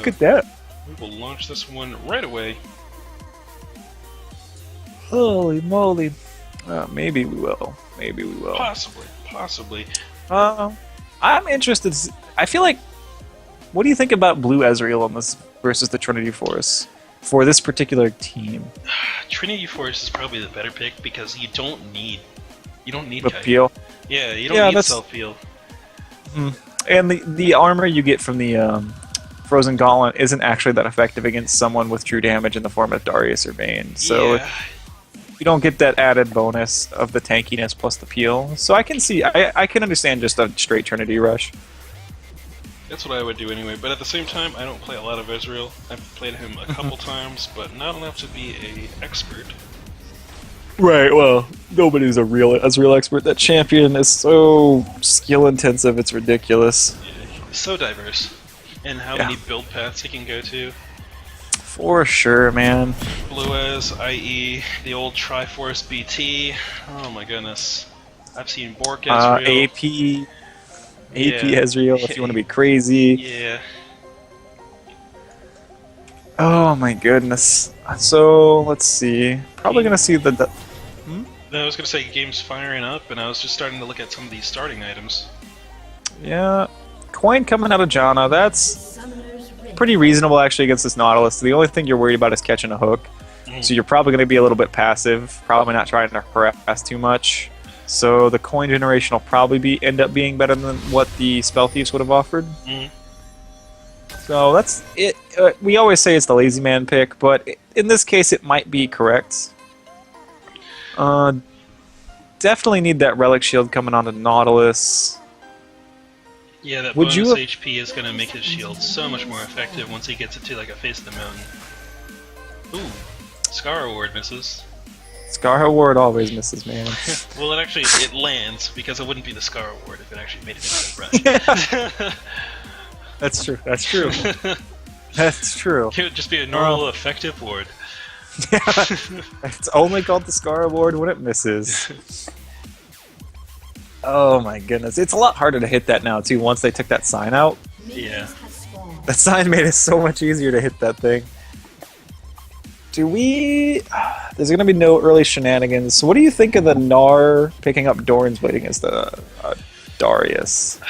Look at that. We will launch this one right away. Holy moly. Maybe we will. Maybe we will. Possibly. I'm interested. I feel like... What do you think about Blue Ezreal on this versus the Trinity Force for this particular team? Trinity Force is probably the better pick because you don't need Appeal. Yeah, you don't need self-heal. And the armor you get from the Frozen Gauntlet isn't actually that effective against someone with true damage in the form of Darius or Vayne. So you don't get that added bonus of the tankiness plus the peel. So I can see, I can understand just a straight Trinity Rush. That's what I would do anyway, but at the same time, I don't play a lot of Ezreal. I've played him a couple times, but not enough to be an expert. Right, well, nobody's a real Ezreal expert. That champion is so skill-intensive, it's ridiculous. Yeah, so diverse. And how many build paths he can go to. For sure, man. Blue Ez, IE, the old Triforce BT. Oh my goodness. I've seen Bork Ezreal. AP Ezreal, if you want to be crazy. Yeah. Oh my goodness. So, let's see. Probably going to see the... I was going to say, game's firing up, and I was just starting to look at some of these starting items. Yeah. Coin coming out of Janna, that's pretty reasonable actually against this Nautilus. The only thing you're worried about is catching a hook. So you're probably going to be a little bit passive, probably not trying to harass too much. So the coin generation will probably end up being better than what the Spell Thieves would have offered. So that's it. We always say it's the lazy man pick, but in this case it might be correct. Definitely need that Relic Shield coming onto Nautilus. Yeah, that bonus HP is going to make his shield so much more effective once he gets it to like a face of the mountain. Ooh, Scar Award misses. Scar Award always misses, man. Well, it lands because it wouldn't be the Scar Award if it actually made it into the brush. That's true. That's true. That's true. It would just be a normal effective ward. Yeah, it's only called the Scar Award when it misses. Oh my goodness, it's a lot harder to hit that now too. Once they took that sign out, yeah, that sign made it so much easier to hit that thing. There's gonna be no early shenanigans. So what do you think of the Gnar picking up Doran's Blade against the Darius?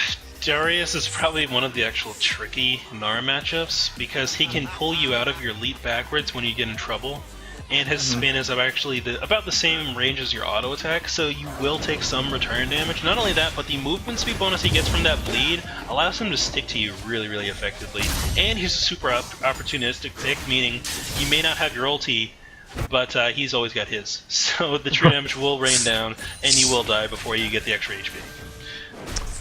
Darius is probably one of the actual tricky Gnar matchups because he can pull you out of your leap backwards when you get in trouble, and his spin is actually about the same range as your auto attack, so you will take some return damage. Not only that, but the movement speed bonus he gets from that bleed allows him to stick to you really, really effectively. And he's a super opportunistic pick, meaning you may not have your ulti, but he's always got his. So the true damage will rain down, and you will die before you get the extra HP.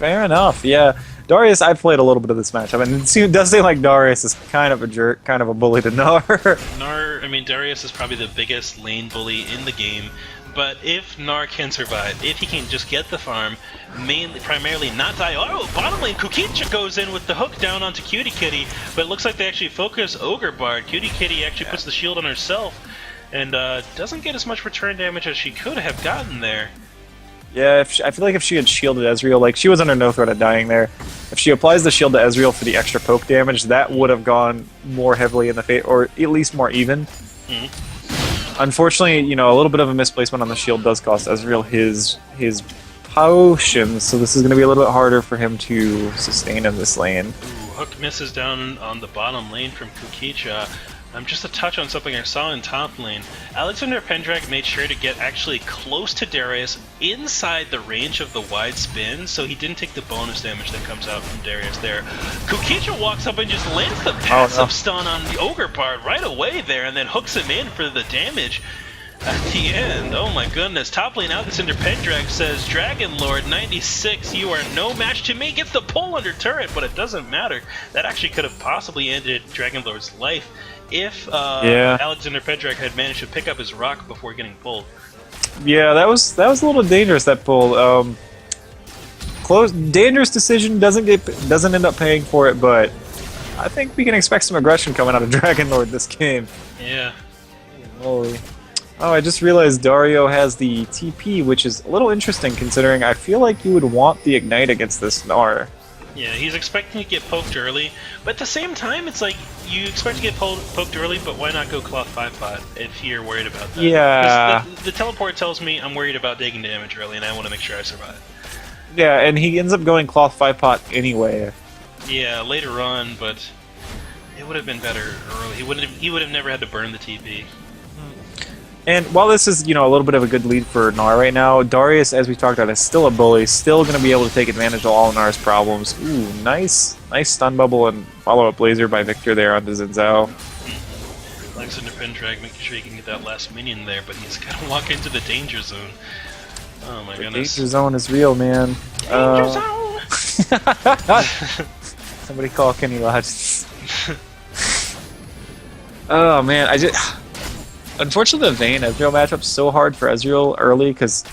Fair enough, yeah. Darius, I've played a little bit of this matchup, and it does seem like Darius is kind of a jerk, kind of a bully to Gnar. I mean, Darius is probably the biggest lane bully in the game, but if Gnar can survive, if he can just get the farm, primarily not die. Oh, bottom lane, Kukicha goes in with the hook down onto Cutie Kitty, but it looks like they actually focus Ogre Bard. Cutie Kitty actually puts the shield on herself, and doesn't get as much return damage as she could have gotten there. Yeah, I feel like if she had shielded Ezreal, like she was under no threat of dying there. If she applies the shield to Ezreal for the extra poke damage, that would have gone more heavily in the face, or at least more even. Unfortunately, you know, a little bit of a misplacement on the shield does cost Ezreal his potions, so this is going to be a little bit harder for him to sustain in this lane. Ooh, hook misses down on the bottom lane from Kukicha. Just a touch on something I saw in top lane. Alexander Pendrag made sure to get actually close to Darius inside the range of the wide spin, so he didn't take the bonus damage that comes out from Darius there. Kukicha walks up and just lands the passive stun on the Ogre Bard right away there, and then hooks him in for the damage at the end. Oh my goodness. Top lane Alexander Pendrag says, Dragon Lord 96, you are no match to me. Gets the pull under turret, but it doesn't matter. That actually could have possibly ended Dragon Lord's life if Alexander Pendrag had managed to pick up his rock before getting pulled. Yeah, that was a little dangerous, that pull. Dangerous decision, doesn't end up paying for it, but I think we can expect some aggression coming out of Dragon Lord this game. Yeah. Holy. Oh, I just realized Dario has the TP, which is a little interesting considering I feel like you would want the Ignite against this Gnar. Yeah, he's expecting to get poked early, but at the same time, it's like you expect to get poked early, but why not go cloth 5 pot if you're worried about that? Yeah. The teleport tells me I'm worried about taking damage early, and I want to make sure I survive. Yeah, and he ends up going cloth 5 pot anyway. Yeah, later on, but it would have been better early. He would have never had to burn the TP. And while this is, you know, a little bit of a good lead for Gnar right now, Darius, as we talked about, is still a bully, still going to be able to take advantage of all Gnar's problems. Ooh, nice stun bubble and follow-up laser by Victor there onto Xin Zhao. Alexander Pendrag making sure he can get that last minion there, but he's got to walk into the danger zone. Oh my goodness. Danger zone is real, man. Danger zone! Somebody call Kenny Loggins. Oh man, unfortunately, the Vayne Ezreal matchup's so hard for Ezreal early because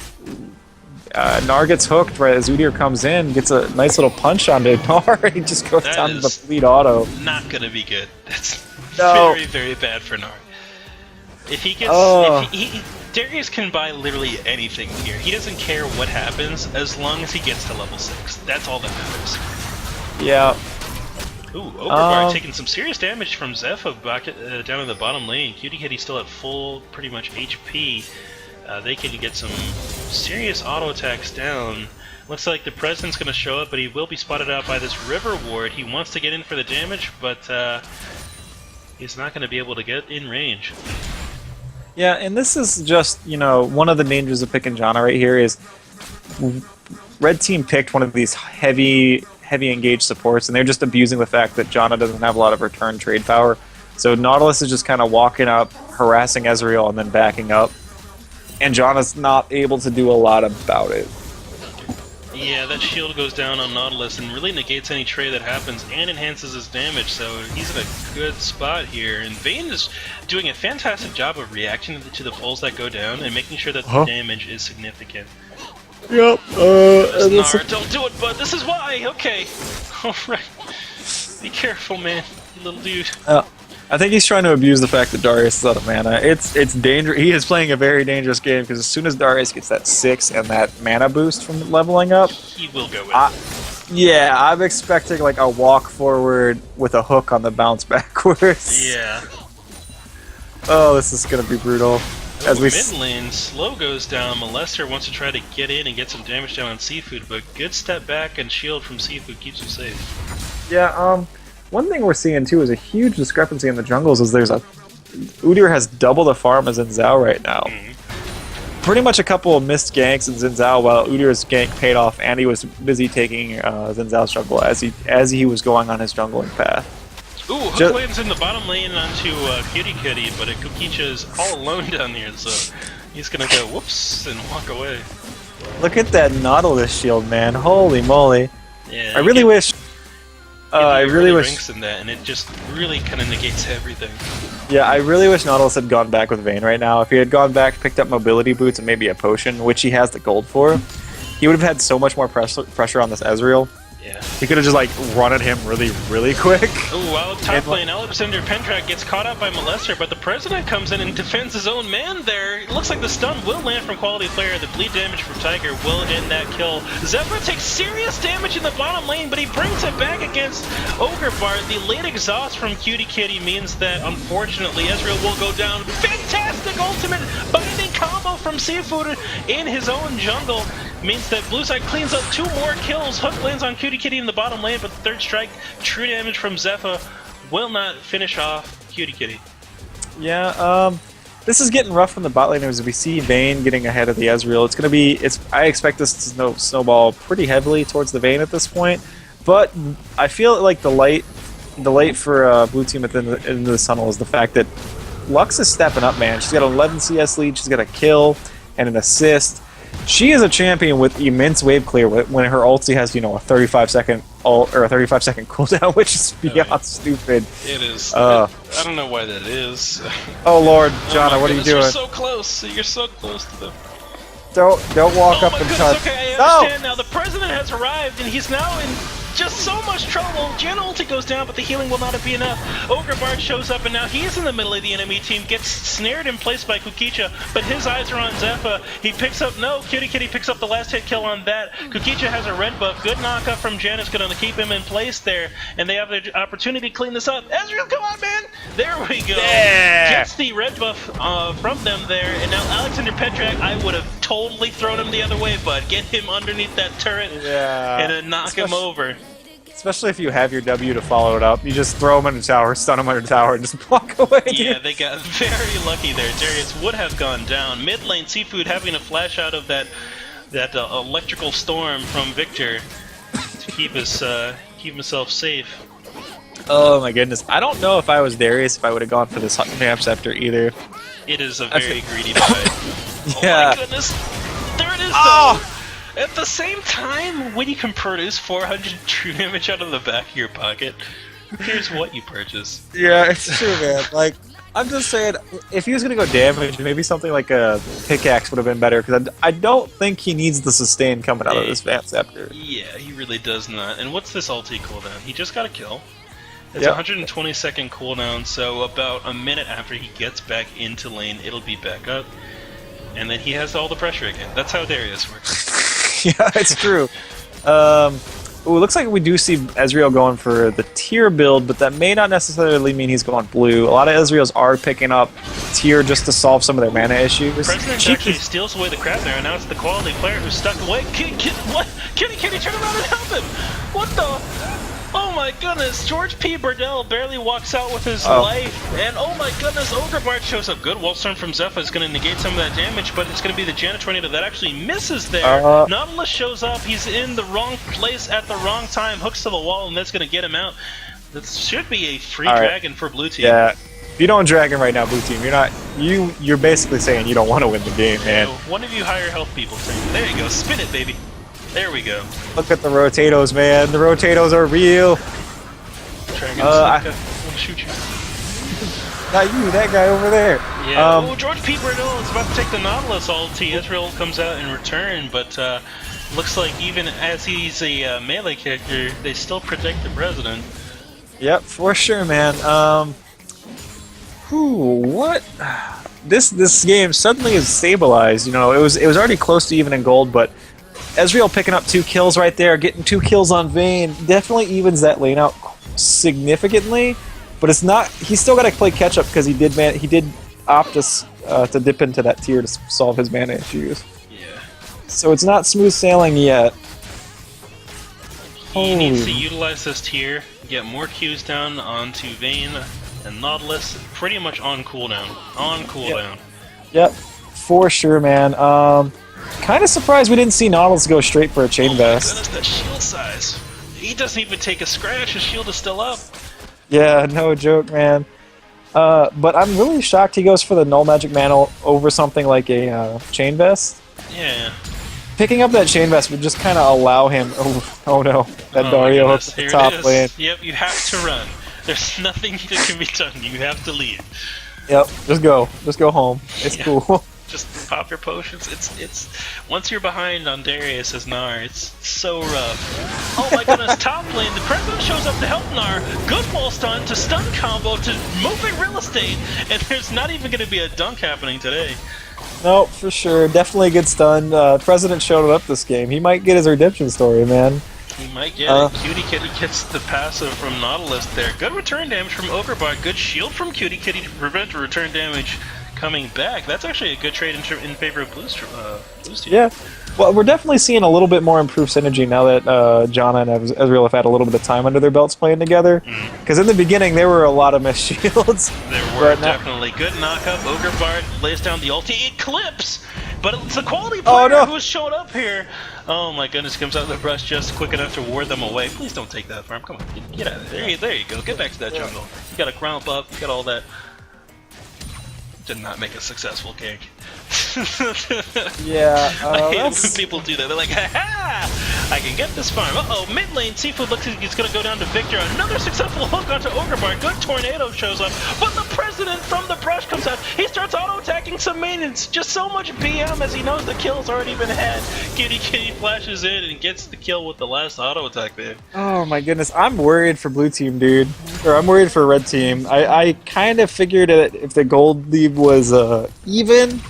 Gnar gets hooked right as Udyr comes in, gets a nice little punch onto Gnar, and he just goes down to the fleet auto. Not gonna be good. That's very, very bad for Gnar. If he gets, Darius can buy literally anything here. He doesn't care what happens as long as he gets to level 6. That's all that matters. Yeah. Ooh, Overbar taking some serious damage from Zephyr back down in the bottom lane. Cutie Kitty still at full, pretty much HP. They can get some serious auto attacks down. Looks like the President's going to show up, but he will be spotted out by this River Ward. He wants to get in for the damage, but he's not going to be able to get in range. Yeah, and this is just, you know, one of the dangers of picking Janna right here is Red Team picked one of these heavy engaged supports, and they're just abusing the fact that Janna doesn't have a lot of return trade power. So Nautilus is just kind of walking up, harassing Ezreal, and then backing up. And Janna's not able to do a lot about it. Yeah, that shield goes down on Nautilus and really negates any trade that happens and enhances his damage, so he's in a good spot here. And Vayne is doing a fantastic job of reacting to the pulls that go down and making sure that the damage is significant. Yep. Gnar, don't do it, bud. This is why. Okay. All right. Be careful, man. You little dude. I think he's trying to abuse the fact that Darius is out of mana. It's dangerous. He is playing a very dangerous game because as soon as Darius gets that 6 and that mana boost from leveling up, he will go in. Yeah, I'm expecting like a walk forward with a hook on the bounce backwards. Yeah. Oh, this is gonna be brutal. As we mid lane, slow goes down. Molester wants to try to get in and get some damage down on Seafood, but good step back and shield from Seafood keeps him safe. Yeah, one thing we're seeing too is a huge discrepancy in the jungles is Udyr has double the farm as Xin Zhao right now. Pretty much a couple of missed ganks in Xin Zhao while Udyr's gank paid off and he was busy taking Xin Zhao's jungle as he was going on his jungling path. Ooh, hook lands in the bottom lane onto Cutie Kitty, but Kukicha is all alone down here, so he's gonna go whoops and walk away. Look at that Nautilus shield, man! Holy moly! Yeah, I really wish. I really wish. Rinks in that, and it just really kind of negates everything. Yeah, I really wish Nautilus had gone back with Vayne right now. If he had gone back, picked up mobility boots and maybe a potion, which he has the gold for, he would have had so much more pressure on this Ezreal. Yeah. He could have just like run at him really, really quick. Oh, while top lane, Alexander Pendrag gets caught out by Molester, but the President comes in and defends his own man there. It looks like the stun will land from Quality Player. The bleed damage from Tiger will end that kill. Zephyr takes serious damage in the bottom lane, but he brings it back against Ogre Bart. The late exhaust from Cutie Kitty means that, unfortunately, Ezreal will go down. Fantastic ultimate binding combo from Seafood in his own jungle. Means that Blue Side cleans up 2 more kills. Hook lands on Cutie Kitty in the bottom lane, but the third strike, true damage from Zephyr, will not finish off Cutie Kitty. Yeah, this is getting rough from the bot lane as we see Vayne getting ahead of the Ezreal. It's gonna be, I expect this to snowball pretty heavily towards the Vayne at this point, but I feel like the light for blue team at the end of the tunnel is the fact that Lux is stepping up, man. She's got an 11 CS lead, she's got a kill and an assist. She is a champion with immense wave clear when her ulti has, you know, a 35-second ult or a 35-second cooldown, which is beyond stupid. It is. I don't know why that is. Oh Lord, Janna, what are you doing? You're so close. You're so close to them. Don't walk up and touch. Okay, I understand now. The President has arrived, and he's now in just so much trouble. Jan ulti goes down, but the healing will not be enough. Ogre Bard shows up, and now he is in the middle of the enemy team, gets snared in place by Kukicha, but his eyes are on Zephyr. He picks up, no, Cutie Kitty picks up the last hit kill on that. Kukicha has a red buff. Good knockup from Jan is going to keep him in place there, and they have the opportunity to clean this up. Ezreal, come on, man! There we go. Yeah. Gets the red buff from them there, and now Alexander Petrak, I would have totally thrown him the other way, bud. Get him underneath that turret and then knock him over. Especially if you have your W to follow it up. You just throw him in the tower, stun him under the tower, and just walk away. Yeah, dude. they got very lucky there. Darius would have gone down. Mid lane, Seafood having to flash out of that electrical storm from Victor to keep himself safe. Oh my goodness. I don't know if I was Darius if I would have gone for this map scepter either. It is a very greedy buy. Yeah. Oh my goodness. There it is, Oh! though. At the same time, when you can produce 400 true damage out of the back of your pocket, who cares what you purchase? Yeah, it's true, man. Like, I'm just saying, if he was going to go damage, maybe something like a pickaxe would have been better, because I don't think he needs the sustain coming out of this Vance Scepter. Yeah, he really does not. And what's this ulti cooldown? He just got a kill. It's Yep. 120-second cooldown, so about a minute after he gets back into lane, it'll be back up. And then he has all the pressure again. That's how Darius works. Yeah, it's true. Ooh, it looks like we do see Ezreal going for the tier build, but that may not necessarily mean he's going blue. A lot of Ezreals are picking up tier just to solve some of their mana issues. President actually steals away the crab there, and now it's the quality player who's stuck away. What? Kitty, turn around and help him! What the? Oh my goodness, George P. Burdell barely walks out with his life, and oh my goodness, Ogre Bard shows up. Good wall storm from Zephyr is going to negate some of that damage, but it's going to be the Janet Tornado that actually misses there. Nautilus shows up, he's in the wrong place at the wrong time, hooks to the wall, and that's going to get him out. This should be a free dragon for blue team. Yeah. If you don't dragon right now, blue team, you're basically saying you don't want to win the game, man. One of you higher health people. There you go, spin it, baby. There we go. Look at the rotatos, man. The rotatos are real. Dragon, I'll shoot you. Not you, that guy over there. Yeah. George P. Burdell is about to take the Nautilus ulti. Ezreal comes out in return, but looks like even as he's a melee character, they still protect the president. Yep, for sure, man. What? This game suddenly is stabilized. You know, it was already close to even in gold, but Ezreal picking up 2 kills right there, getting 2 kills on Vayne, definitely evens that lane out significantly. But it's not. He's still got to play catch up because he did opt to dip into that tier to solve his mana issues. Yeah. So it's not smooth sailing yet. He needs to utilize this tier, get more Qs down onto Vayne and Nautilus, pretty much on cooldown. On cooldown. Yep, for sure, man. Kind of surprised we didn't see Nautilus go straight for a chain vest. Goodness, that shield size. He doesn't even take a scratch, his shield is still up. Yeah, no joke, man. But I'm really shocked he goes for the Null Magic Mantle over something like a chain vest. Yeah. Picking up that chain vest would just kind of allow him... Oh no, that Dario up the top lane. Yep, you have to run. There's nothing that can be done, you have to leave. Yep, just go home. It's cool. Just pop your potions. It's once you're behind on Darius' Gnar, it's so rough. Oh my goodness, top lane, the president shows up to help Gnar. Good wall stun to stun combo to moving real estate, and there's not even going to be a dunk happening today. No, for sure. Definitely a good stun. President showed up this game. He might get his redemption story, man. He might get it. Cutie Kitty gets the passive from Nautilus there. Good return damage from Ogre Bard. Good shield from Cutie Kitty to prevent the return damage coming back. That's actually a good trade in favor of Blue's team. Yeah. Well, we're definitely seeing a little bit more improved synergy now that Janna and Ezreal have had a little bit of time under their belts playing together. Because in the beginning, there were a lot of missed shields. There were definitely. Good knockup. Ogre Bard lays down the ulti. It clips! But it's a quality player who's showed up here. Oh my goodness, comes out of the brush just quick enough to ward them away. Please don't take that farm. Come on, get out of there. There you go. Get back to that jungle. You got a crown buff. You got all that. Did not make a successful gank. Yeah, I hate when people do that. They're like, ha-ha! I can get this farm. Uh-oh, mid lane, Seafood looks like he's going to go down to Victor. Another successful hook onto Ogre Bard. Good tornado shows up, but the president President from the brush comes out. He starts auto-attacking some minions. Just so much BM as he knows the kill's already been had. Kitty flashes in and gets the kill with the last auto-attack there. Oh my goodness, I'm worried for blue team, dude. Or I'm worried for red team. I kind of figured that if the gold lead was even,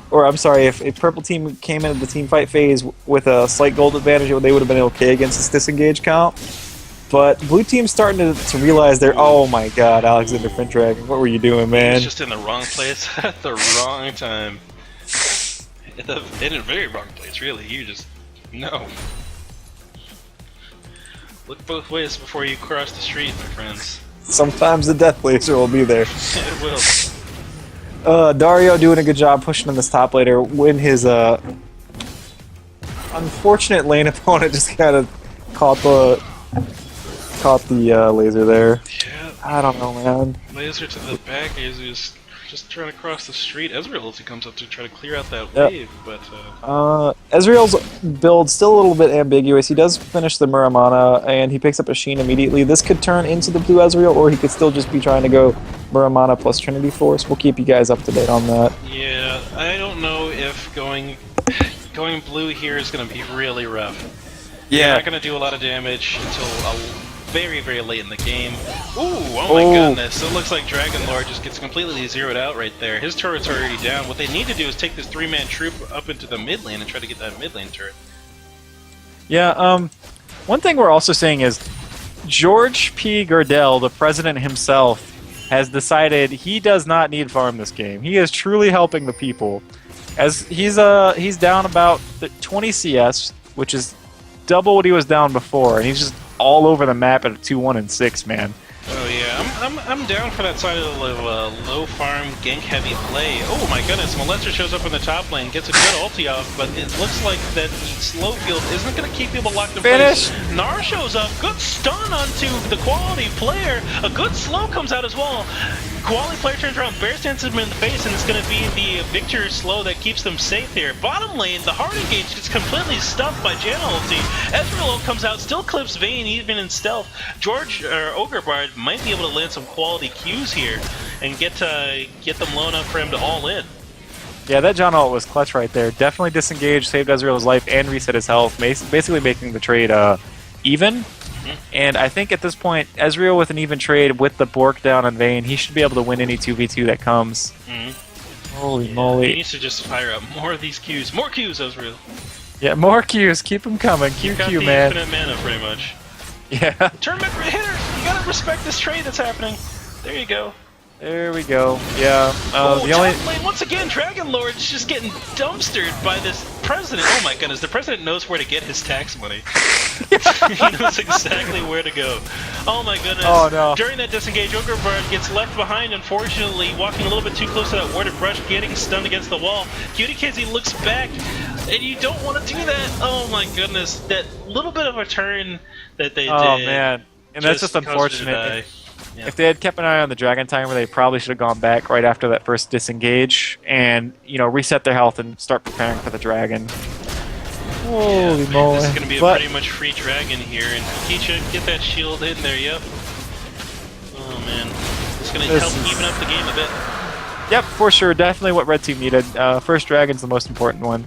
or I'm sorry, if a purple team came into the team fight phase with a slight gold advantage, they would have been okay against this disengage count. But blue team's starting to realize they're, oh my god, Alexander Findragon, what were you doing, man? He's just in the wrong place at the wrong time. In a very wrong place, really. You just, no. Look both ways before you cross the street, my friends. Sometimes the death laser will be there. It will. Dario doing a good job pushing in this top laner when his unfortunate lane opponent just kind of caught the laser there. Yeah. I don't know, man. Laser to the back is just trying to cross the street. Ezreal also comes up to try to clear out that wave, but Ezreal's build still a little bit ambiguous. He does finish the Muramana and he picks up a Sheen immediately. This could turn into the blue Ezreal, or he could still just be trying to go Muramana plus Trinity Force. We'll keep you guys up to date on that. Yeah, I don't know if going blue here is going to be really rough. Yeah. You're not going to do a lot of damage until very, very late in the game. Ooh, oh my goodness. It looks like Dragon Lord just gets completely zeroed out right there. His turret's already down. What they need to do is take this 3-man troop up into the mid lane and try to get that mid lane turret. Yeah, one thing we're also saying is George P. Gardell, the president himself, has decided he does not need farm this game. He is truly helping the people. As he's down about 20 CS, which is double what he was down before, and he's just all over the map at a 2-1 and 6, man. Oh yeah, I'm down for that side of the low farm gank heavy play. Oh my goodness, Molester shows up in the top lane, gets a good ulti off, but it looks like that slow field isn't going to keep people locked in place. Gnar shows up, good stun onto the quality player, a good slow comes out as well. Quality player turns around, bear stands him in the face, and it's going to be the Victor slow that keeps them safe here. Bottom lane, the hard engage gets completely stuffed by Janna ulti. Ezreal comes out, still clips Vayne even in stealth. Ogre Bard might be able to land some quality Qs here and get them low enough for him to all in. Yeah, that John ult was clutch right there. Definitely disengaged, saved Ezreal's life, and reset his health, basically making the trade even. And I think at this point, Ezreal with an even trade with the Bork down on Vayne, he should be able to win any 2v2 that comes. Holy moly. He needs to just fire up more of these Qs. More Qs, Ezreal. Yeah, more Qs. Keep them coming. QQ, man. Infinite mana, pretty much. Yeah. Tournament hitter! You gotta respect this trade that's happening. There you go. There we go. Yeah. The only lane, once again, Dragon Lord's just getting dumpstered by this president. Oh my goodness, the president knows where to get his tax money. He knows exactly where to go. Oh my goodness. Oh no. During that disengage, Ogre Bard gets left behind, unfortunately, walking a little bit too close to that warded brush, getting stunned against the wall. Cutie Kizzy looks back, and you don't want to do that. Oh my goodness. That little bit of a turn that they did. Oh man. And that's just unfortunate. Yeah. If they had kept an eye on the Dragon Timer, they probably should have gone back right after that first disengage and, reset their health and start preparing for the Dragon. Holy moly. This is going to be a pretty much free Dragon here, and Kicha, get that shield in there, yep. Oh man, it's going to help even up the game a bit. Yep, for sure, definitely what Red Team needed. First Dragon's the most important one.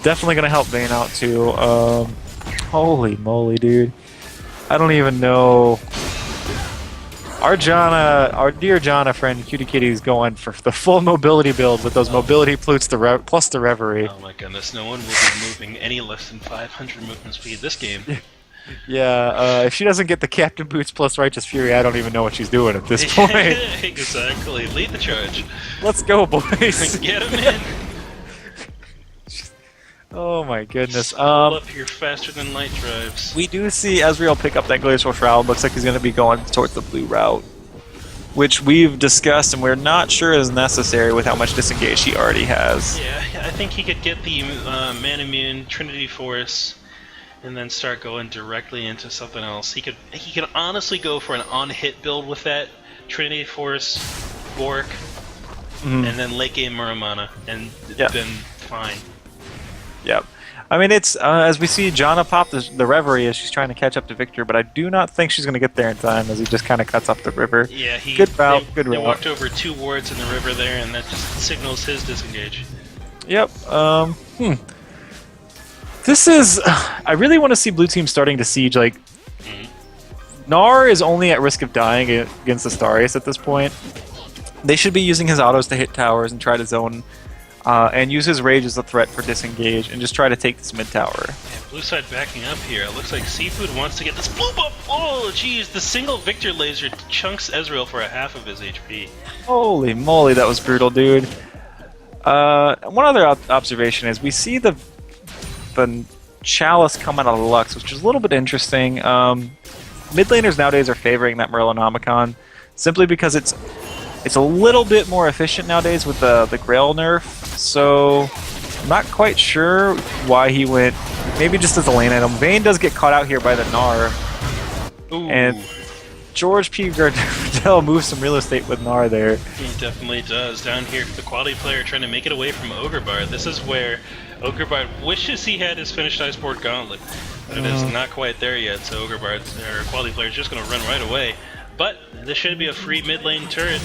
Definitely going to help Vayne out too. Holy moly, dude. I don't even know. Our dear Janna friend, Cutie Kitty, is going for the full mobility build with those mobility flutes plus the Reverie. Oh my goodness, no one will be moving any less than 500 movement speed this game. Yeah, if she doesn't get the Captain Boots plus Righteous Fury, I don't even know what she's doing at this point. Exactly, lead the charge. Let's go, boys. Get him in. Oh my goodness. Up here faster than light drives. We do see Ezreal pick up that Glacial Shroud. Looks like he's going to be going towards the blue route, which we've discussed and we're not sure is necessary with how much disengage he already has. Yeah, I think he could get the Man Immune, Trinity Force, and then start going directly into something else. He could honestly go for an on-hit build with that Trinity Force, Bork, and then late game Muramana, and then fine. Yep. I mean, it's as we see Jana pop the Reverie as she's trying to catch up to Victor, but I do not think she's going to get there in time as he just kind of cuts off the river. Yeah, good route, good They route. walked over 2 wards in the river there, and that just signals his disengage. Yep. This is. I really want to see blue team starting to siege. Like, Gnar is only at risk of dying against the Starius at this point. They should be using his autos to hit towers and try to zone, and use his rage as a threat for disengage, and just try to take this mid tower. Yeah, blue side backing up here. It looks like Seafood wants to get this bloop up. Oh, jeez, the single Victor laser chunks Ezreal for a half of his HP. Holy moly, that was brutal, dude. One other observation is we see the Chalice come out of the Lux, which is a little bit interesting. Mid laners nowadays are favoring that Merlinomicon simply because it's a little bit more efficient nowadays with the Grail nerf. So I'm not quite sure why he went. Maybe just as a lane item. Vayne does get caught out here by the Gnar, and George P. Gardell moves some real estate with Gnar there. He definitely does. Down here, the quality player trying to make it away from Ogrebard. This is where Ogrebard wishes he had his finished Iceboard Gauntlet, but it is not quite there yet, so Ogrebard's quality player is just going to run right away. But this should be a free mid lane turret,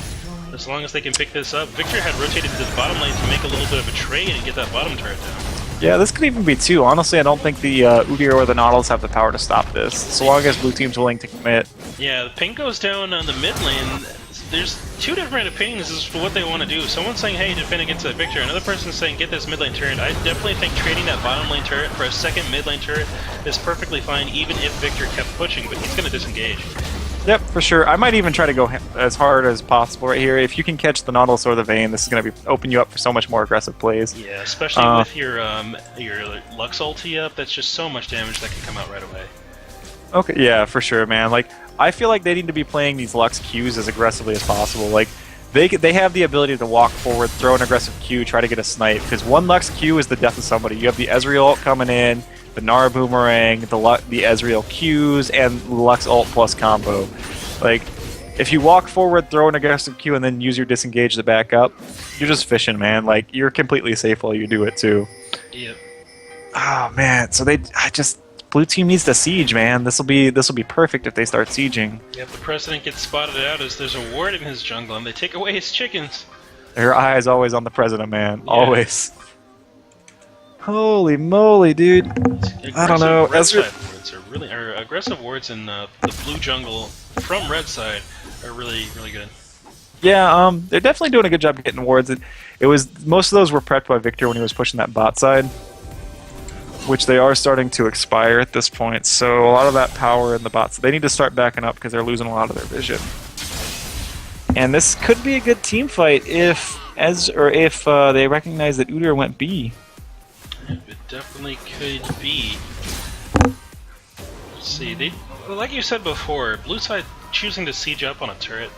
as long as they can pick this up. Victor had rotated to the bottom lane to make a little bit of a trade and get that bottom turret down. Yeah, this could even be 2. Honestly, I don't think the Udyr or the Nautilus have the power to stop this, so long as blue team's willing to commit. Yeah, the ping goes down on the mid lane. There's 2 different opinions as to what they want to do. Someone's saying, hey, defend against that Victor. Another person's saying, get this mid lane turret. I definitely think trading that bottom lane turret for a second mid lane turret is perfectly fine, even if Victor kept pushing, but he's going to disengage. Yep, for sure. I might even try to go as hard as possible right here. If you can catch the Nautilus or the Vayne, this is going to open you up for so much more aggressive plays. Yeah, especially with your Lux ulti up, that's just so much damage that can come out right away. Okay, yeah, for sure, man. Like, I feel like they need to be playing these Lux Qs as aggressively as possible. Like, they have the ability to walk forward, throw an aggressive Q, try to get a snipe, because one Lux Q is the death of somebody. You have the Ezreal ult coming in, the Gnar Boomerang, the Ezreal Qs, and Lux ult plus combo. Like, if you walk forward, throw an aggressive Q, and then use your disengage to back up, you're just fishing, man. Like, you're completely safe while you do it, too. Yep. Oh, man. So blue team needs to siege, man. This'll be perfect if they start sieging. Yep, the President gets spotted out as there's a ward in his jungle, and they take away his chickens. Her eye is always on the President, man. Yeah. Always. Holy moly, dude. I don't know. Aggressive wards in the blue jungle from red side are really, really good. Yeah, they're definitely doing a good job getting wards. It was most of those were prepped by Victor when he was pushing that bot side, which they are starting to expire at this point. So a lot of that power in the bots, they need to start backing up because they're losing a lot of their vision. And this could be a good team fight if they recognize that Udyr went B. It definitely could be. Let's see, like you said before, blue side choosing to siege up on a turret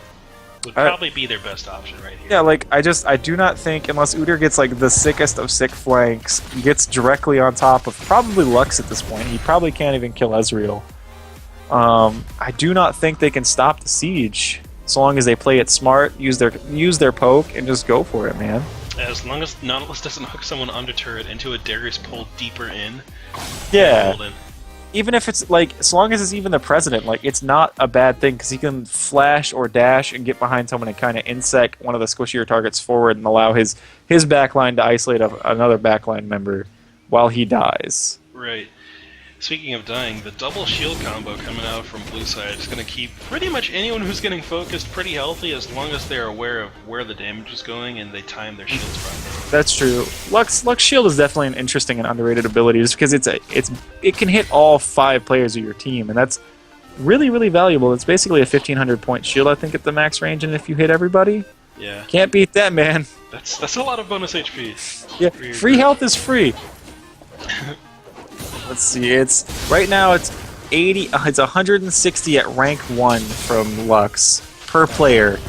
would probably be their best option right here. Yeah, like I do not think, unless Udyr gets like the sickest of sick flanks, gets directly on top of probably Lux at this point. He probably can't even kill Ezreal. I do not think they can stop the siege so long as they play it smart, use their poke, and just go for it, man. As long as Nautilus doesn't hook someone under turret into a Darius pulled deeper in. Yeah. Even if it's like, as long as it's even the President, like, it's not a bad thing because he can flash or dash and get behind someone and kind of insect one of the squishier targets forward and allow his backline to isolate another backline member while he dies. Right. Speaking of dying, the double shield combo coming out from blue side is going to keep pretty much anyone who's getting focused pretty healthy as long as they're aware of where the damage is going and they time their shields properly. That's true. Lux Shield is definitely an interesting and underrated ability just because it can hit all 5 players of your team, and that's really, really valuable. It's basically a 1,500 point shield, I think, at the max range, and if you hit everybody, yeah, can't beat that, man. That's a lot of bonus HP. Yeah, free health is free. Let's see. Right now it's 80. It's 160 at rank 1 from Lux per player.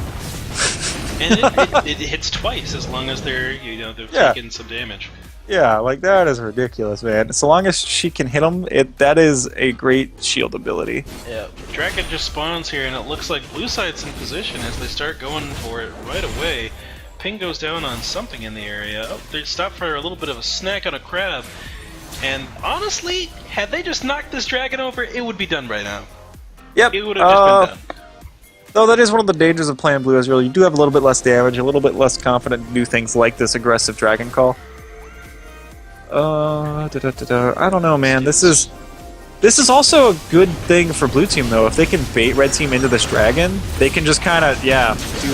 And it hits twice as long as they're taking some damage. Yeah, like that is ridiculous, man. So long as she can hit them, that is a great shield ability. Yeah. Draken just spawns here, and it looks like blue side's in position as they start going for it right away. Ping goes down on something in the area. Oh, they stop for a little bit of a snack on a crab. And honestly, had they just knocked this dragon over, it would be done right now. Yep. It would have just been done. Though that is one of the dangers of playing blue Ezreal. You do have a little bit less damage, a little bit less confident to do things like this aggressive dragon call. I don't know, man. This is also a good thing for blue team, though. If they can bait red team into this dragon, they can just kind of, do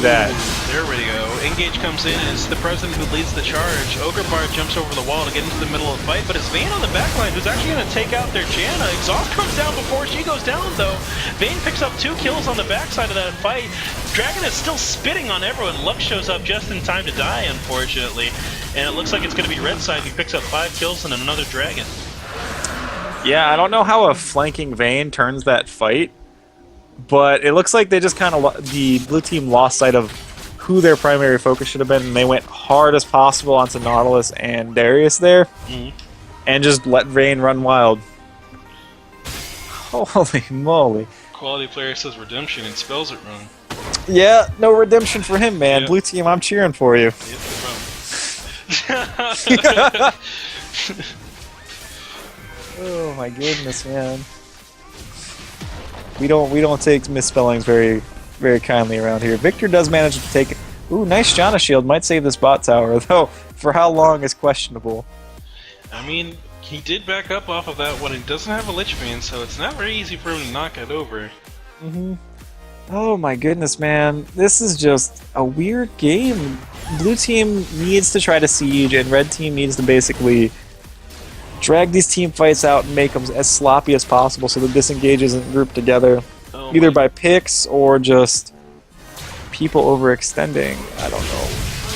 that. There we go. Engage comes in as the president who leads the charge. Ogre Bard jumps over the wall to get into the middle of the fight, but it's Vayne on the backline who's actually going to take out their Janna. Exhaust comes down before she goes down, though. Vayne picks up 2 kills on the backside of that fight. Dragon is still spitting on everyone. Lux shows up just in time to die, unfortunately. And it looks like it's going to be red side who picks up 5 kills and another dragon. Yeah, I don't know how a flanking Vayne turns that fight, but it looks like they just kind of the blue team lost sight of who their primary focus should have been, and they went hard as possible onto Nautilus and Darius there, and just let Vayne run wild. Holy moly. Quality player says redemption and spells it wrong. Yeah, no redemption for him, man. Yep. Blue team, I'm cheering for you. Yep, Oh my goodness, man. We don't take misspellings very kindly around here. Victor does manage to take it. Ooh, nice Janna shield. Might save this bot tower, though. For how long is questionable. I mean, he did back up off of that one. He doesn't have a Lich Bane, so it's not very easy for him to knock it over. Oh my goodness, man. This is just a weird game. Blue team needs to try to siege, and red team needs to basically drag these team fights out and make them as sloppy as possible so the disengage isn't grouped together. Either by picks or just people overextending. I don't know.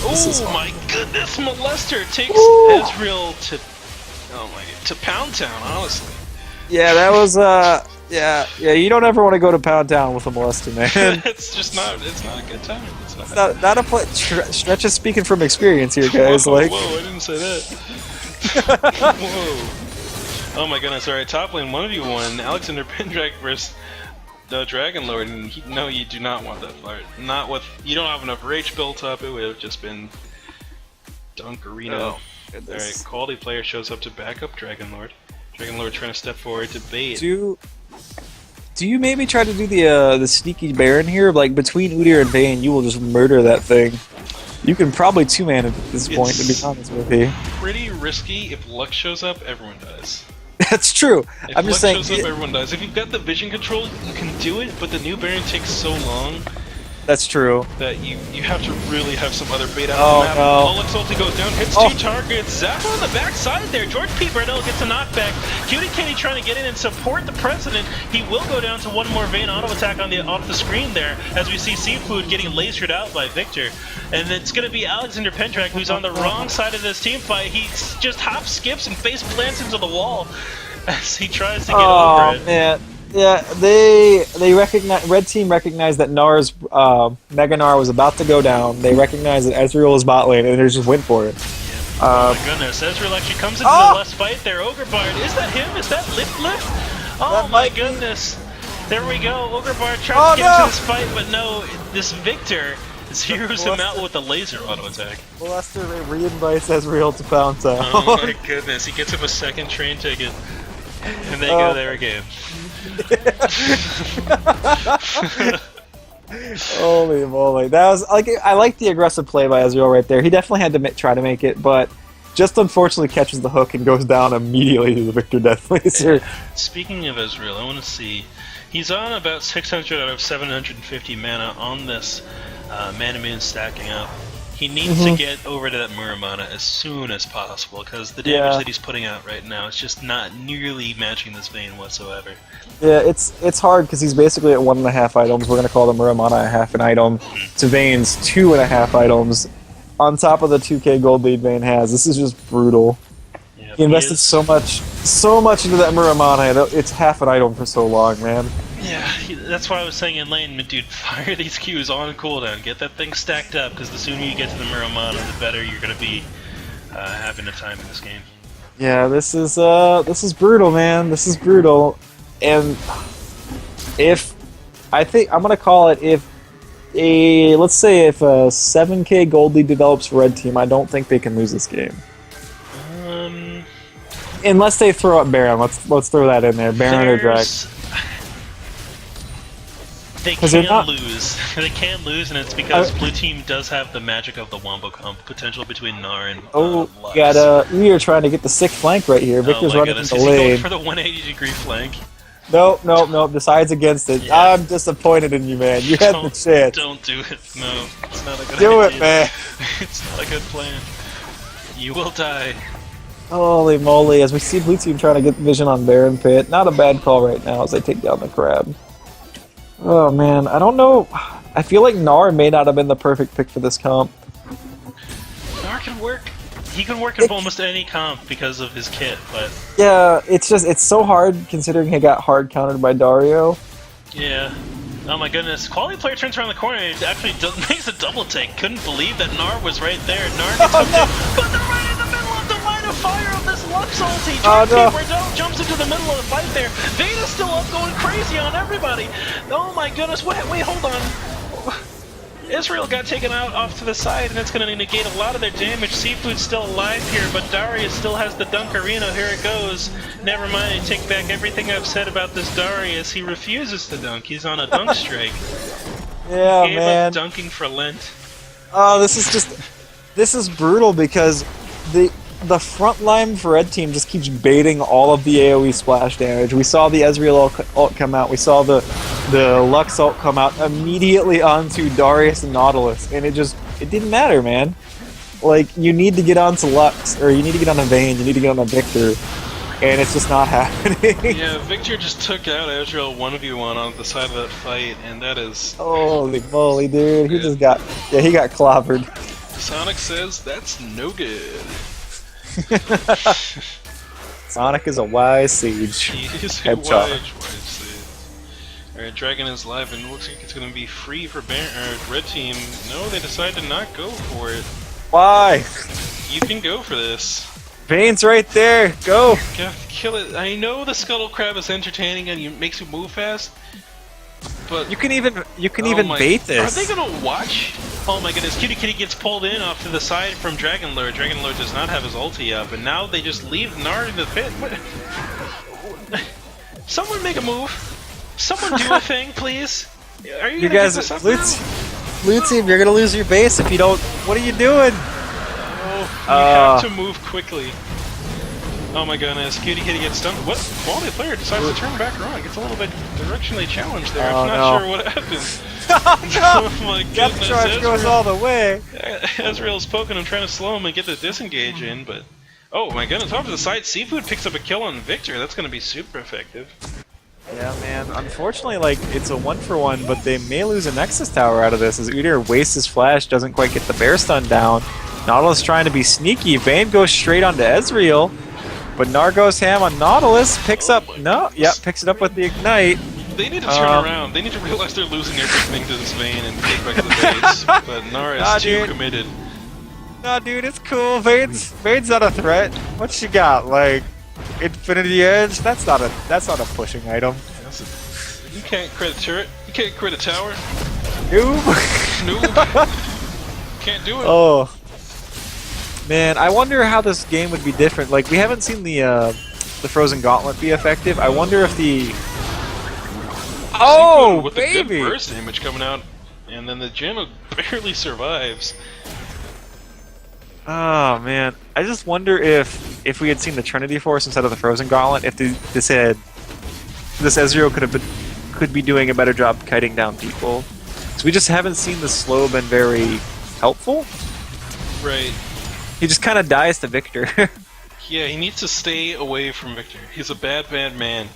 Oh my goodness, Molester takes Ezreal to Pound Town, honestly. Yeah, that was yeah, you don't ever want to go to Pound Town with a molester, man. It's not a good time. It's not a play. Stretch is speaking from experience here, guys. Whoa, I didn't say that. Whoa. Oh my goodness, alright, top lane, one of you won. Alexander Pendrag versus the Dragon Lord, and no, you do not want that fight. Not with, you don't have enough rage built up, it would have just been Dunkarino. Alright, quality player shows up to back up Dragon Lord. Dragon Lord trying to step forward to bait. Do you maybe try to do the sneaky Baron here? Like, between Udyr and Vayne, you will just murder that thing. You can probably 2-man at this point, to be honest with you. Pretty risky. If Lux shows up, everyone dies. That's true. If I'm just saying. Lux shows up, everyone dies. If you've got the vision control, you can do it, but the new Baron takes so long. That's true. That you have to really have some other bait out of the map. No. Lux ulti goes down, hits 2 targets. Zappa on the backside there. George P. Bradell gets a knockback. Cutie Kitty trying to get in and support the president. He will go down to one more Vayne auto attack off the screen there, as we see Seafood getting lasered out by Victor. And it's going to be Alexander Pendrag who's on the wrong side of this team fight. He just hop skips and face plants into the wall as he tries to get over it. Man. Yeah, they recognize, red team recognized that Nar's Mega Gnar was about to go down. They recognized that Ezreal was bot lane, and they just went for it. Yeah. Oh my goodness, Ezreal actually comes into the last fight there. Ogre Bard, is that him? Is that Lift? Oh my goodness. There we go. Ogre Bard tries to get into this fight, but no, this Victor zeroes him out with a laser auto attack. Molester re-invites Ezreal to Pound Town. Oh my goodness, he gets him a second train ticket. And they go there again. Holy moly! That was like, I like the aggressive play by Ezreal right there. He definitely had to try to make it, but just unfortunately catches the hook and goes down immediately to the Victor Death Laser. Speaking of Ezreal, I want to see. He's on about 600 out of 750 mana on this Mana Moon stacking up. He needs to get over to that Muramana as soon as possible, because the damage that he's putting out right now is just not nearly matching this Vayne whatsoever. Yeah, it's hard because he's basically at 1.5 items. We're going to call the Muramana a half an item to Vayne's 2.5 items on top of the 2k gold lead Vayne has. This is just brutal. Yep, he invested so much into that Muramana. It's half an item for so long, man. Yeah, that's why I was saying in lane, dude, fire these Qs on cooldown. Get that thing stacked up, because the sooner you get to the Muramana, the better you're going to be having a time in this game. Yeah, this is brutal, man. This is brutal. And I think I'm going to call it, let's say if a 7k gold lead develops for red team, I don't think they can lose this game. Unless they throw up Baron, let's throw that in there. Baron or Drag. They 'Cause they're can not- lose. They can lose, and it's because blue team does have the magic of the wombo comp potential between Gnar and Lux. We are trying to get the sick flank right here. Victor's oh my running goodness, in is the he going lane. for the 180-degree flank? Nope. Decides against it. Yeah. I'm disappointed in you, man. You had the chance. Don't do it. No, it's not a good Do idea. it, man. It's not a good plan. You will die. Holy moly! As we see blue team trying to get vision on Baron Pit. Not a bad call right now as they take down the crab. Oh man, I don't know. I feel like Gnar may not have been the perfect pick for this comp. Gnar can work. He can work in almost any comp because of his kit, but Yeah, it's so hard considering he got hard countered by Dario. yeah. Oh my goodness. Quality player turns around the corner and actually makes a double take. Couldn't believe that Gnar was right there. Gnar gets hooked in, but they're right in the middle of the line of fire of this Lux ulti. Keeper jumps into the middle of the fight there. Vayne's still up going crazy on everybody. Oh my goodness. Wait, hold on. Israel got taken out off to the side, and it's going to negate a lot of their damage. Seafood's still alive here, but Darius still has the Dunkarino. Here it goes. Never mind, I take back everything I've said about this Darius. He refuses to dunk. He's on a dunk streak. Yeah, Gave man. up dunking for Lent. Oh, this is brutal because the front line for Red Team just keeps baiting all of the AoE splash damage. We saw the Ezreal ult come out. We saw the Lux ult come out immediately onto Darius and Nautilus, and it didn't matter, man. Like, you need to get onto Lux, or you need to get on a Vayne, you need to get on a Victor, and it's just not happening. Yeah, Victor just took out Ezreal 1v1 on the side of that fight, and that is... Holy moly, dude. He got clobbered. Sonic says that's no good. Sonic is a wise sage. He is a Headshot. wise sage. Alright, Dragon is live and looks like it's going to be free for Red Team. No, they decide to not go for it. Why? You can go for this. Vayne's right there. Go. Gotta kill it. I know the Scuttle Crab is entertaining and makes you move fast, but You can even my- bait this. Are they gonna watch? Oh my goodness, Kitty gets pulled in off to the side from Dragonlord. Dragonlord does not have his ulti up, and now they just leave Gnar in the pit. What? Someone make a move. Someone do a thing, please. Are you You gonna guys, get this up Blue Team, you're gonna lose your base if you don't. What are you doing? Oh, you have to move quickly. Oh my goodness, Kitty gets stunned. What quality player decides to turn back around? Gets a little bit directionally challenged there. I'm not sure what happened. Oh my Death goodness, charge goes all the way. Ezreal's poking him, trying to slow him and get the disengage in, but... Oh my goodness, off to the side, Seafood picks up a kill on Victor. That's going to be super effective. Yeah, man. Unfortunately, like, it's a 1-for-1, but they may lose a Nexus Tower out of this as Udyr wastes his flash, doesn't quite get the bear stun down. Nautilus trying to be sneaky. Vayne goes straight onto Ezreal, but Gnar goes ham on Nautilus, picks it up with the Ignite. They need to turn around. They need to realize they're losing everything to this Vayne and take back the base. But Gnar is too committed. Nah, dude, it's cool. Vayne's not a threat. What you got? Like, Infinity Edge? That's not a pushing item. You can't crit a turret. You can't crit a tower. Noob. Noob. Can't do it. Oh. Man, I wonder how this game would be different. Like, we haven't seen the Frozen Gauntlet be effective. I wonder if the... Oh, with baby! the good burst damage coming out, and then the Janna barely survives. Oh man, I just wonder if we had seen the Trinity Force instead of the Frozen Gauntlet, if this Ezreal could be doing a better job kiting down people. So we just haven't seen the slow been very helpful. Right. He just kind of dies to Victor. Yeah, he needs to stay away from Victor. He's a bad man.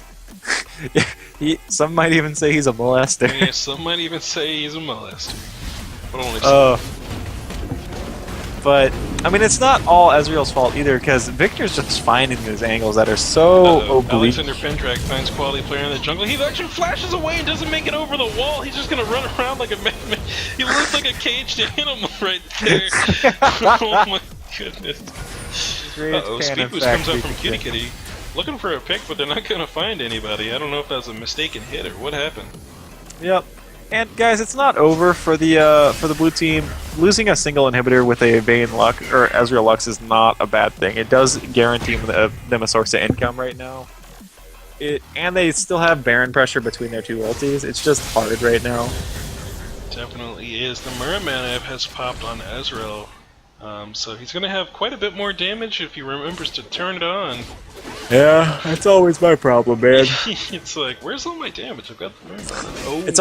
Some might even say he's a molester. Yeah, some might even say he's a molester. But only some. But I mean, it's not all Ezreal's fault either, because Victor's just finding these angles that are so oblique. Alexander Pendrack finds quality player in the jungle. He actually flashes away and doesn't make it over the wall. He's just gonna run around like a madman. He looks like a caged animal right there. Oh my goodness. Uh-oh, Speedboost comes out from Kitty. Looking for a pick, but they're not gonna find anybody. I don't know if that's a mistaken hit or what happened. Yep. And guys, it's not over for the blue team. Losing a single inhibitor with a Vayne Lux or Ezreal Lux is not a bad thing. It does guarantee them a source of income right now. And they still have Baron pressure between their two ultis. It's just hard right now. Definitely is. The Merman has popped on Ezreal. So he's going to have quite a bit more damage if he remembers to turn it on. Yeah, that's always my problem, man. It's like, where's all my damage? I've got the Merman. Oh. It's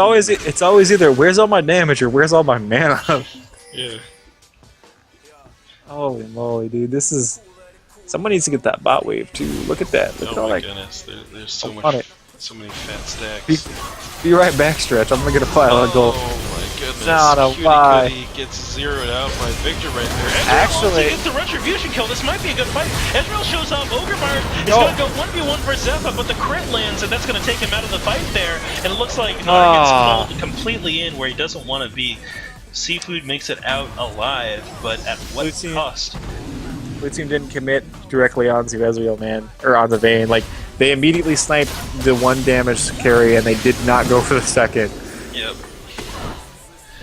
always either where's all my damage or where's all my mana. Yeah. Holy moly, dude! This is. Someone needs to get that bot wave too. Look at that. Look at all my that. Goodness, there's so many fat stacks. Be right back, Stretch. I'm gonna get a pile of gold. Oh my goodness. Not a lie. Cutie gets zeroed out by Victor right there. Ezreal Actually, gets the retribution kill. This might be a good fight. Ezreal shows up. Ogremar is going to go 1v1 for Zephyr, but the crit lands, and that's going to take him out of the fight there. And it looks like Nar gets pulled completely in where he doesn't want to be. Seafood makes it out alive, but at what cost? Blue team didn't commit directly onto Ezreal, man, or onto Vayne. Like they immediately sniped the 1 damage carry, and they did not go for the second. Yep.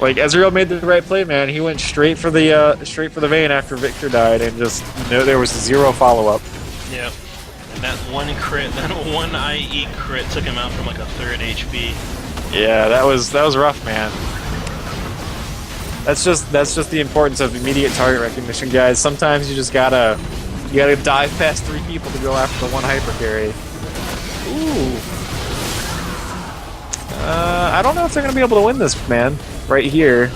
Like Ezreal made the right play, man. He went straight for the Vayne after Victor died, and just there was 0 follow up. Yep. And that 1 crit, that 1 IE crit took him out from like a 3rd HP. Yeah, that was rough, man. That's just the importance of immediate target recognition, guys. Sometimes you just gotta dive past 3 people to go after the 1 hyper carry. Ooh. I don't know if they're gonna be able to win this, man. Right here.